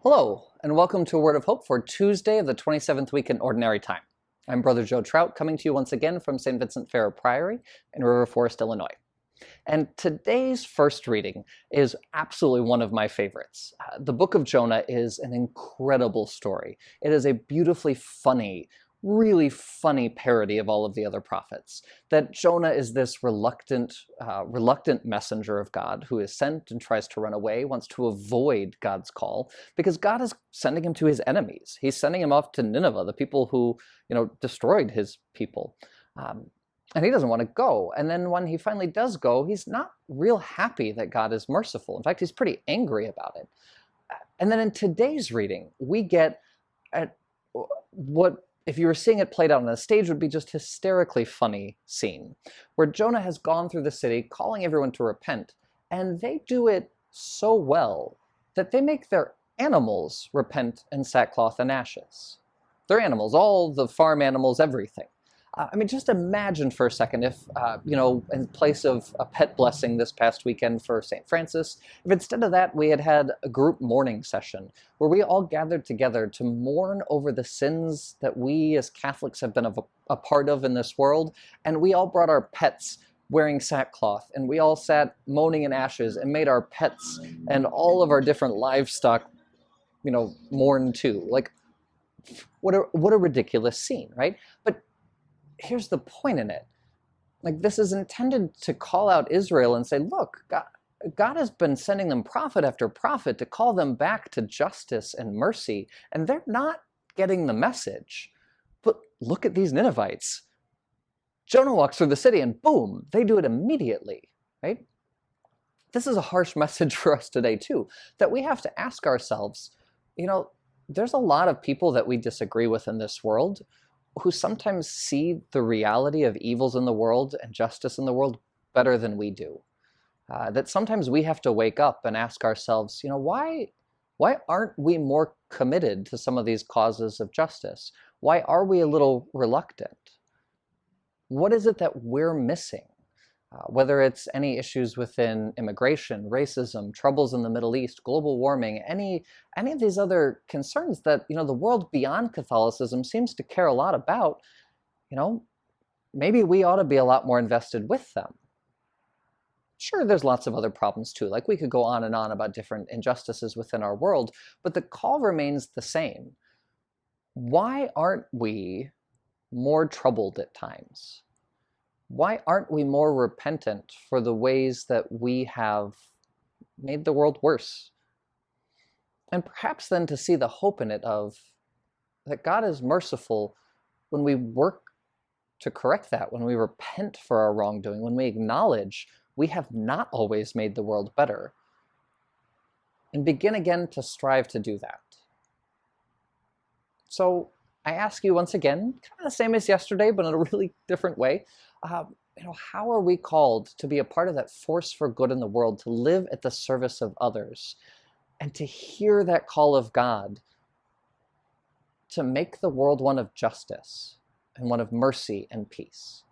Hello, and welcome to A Word of Hope for Tuesday of the 27th week in Ordinary Time. I'm Brother Joe Trout, coming to you once again from St. Vincent Ferrer Priory in River Forest, Illinois. And today's first reading is absolutely one of my favorites. The book of Jonah is an incredible story. It is a beautifully funny, really funny parody of all of the other prophets. That Jonah is this reluctant messenger of God who is sent and tries to run away, wants to avoid God's call, because God is sending him to his enemies. He's sending him off to Nineveh, the people who, destroyed his people. And he doesn't want to go. And then when he finally does go, he's not real happy that God is merciful. In fact, he's pretty angry about it. And then in today's reading, we get at what, if you were seeing it played out on a stage, would be just hysterically funny scene, where Jonah has gone through the city calling everyone to repent, and they do it so well that they make their animals repent in sackcloth and ashes. Their animals, all the farm animals, everything. Just imagine for a second if, in place of a pet blessing this past weekend for St. Francis, if instead of that we had a group mourning session where we all gathered together to mourn over the sins that we as Catholics have been a part of in this world, and we all brought our pets wearing sackcloth, and we all sat moaning in ashes and made our pets and all of our different livestock, mourn too. Like, what a ridiculous scene, right? But here's the point in it. Like, this is intended to call out Israel and say, look, God has been sending them prophet after prophet to call them back to justice and mercy, and they're not getting the message. But look at these Ninevites. Jonah walks through the city and boom, they do it immediately, right? This is a harsh message for us today too, that we have to ask ourselves, there's a lot of people that we disagree with in this world who sometimes see the reality of evils in the world and justice in the world better than we do. That sometimes we have to wake up and ask ourselves, why aren't we more committed to some of these causes of justice? Why are we a little reluctant? What is it that we're missing? Whether it's any issues within immigration, racism, troubles in the Middle East, global warming, any of these other concerns that the world beyond Catholicism seems to care a lot about, maybe we ought to be a lot more invested with them. Sure, there's lots of other problems too, like we could go on and on about different injustices within our world, but the call remains the same. Why aren't we more troubled at times? Why aren't we more repentant for the ways that we have made the world worse? And perhaps then to see the hope in it of that God is merciful when we work to correct that, when we repent for our wrongdoing, when we acknowledge we have not always made the world better, and begin again to strive to do that. So I ask you once again, kind of the same as yesterday, but in a really different way, how are we called to be a part of that force for good in the world, to live at the service of others, and to hear that call of God to make the world one of justice and one of mercy and peace?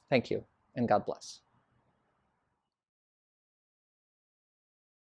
Thank you, and God bless.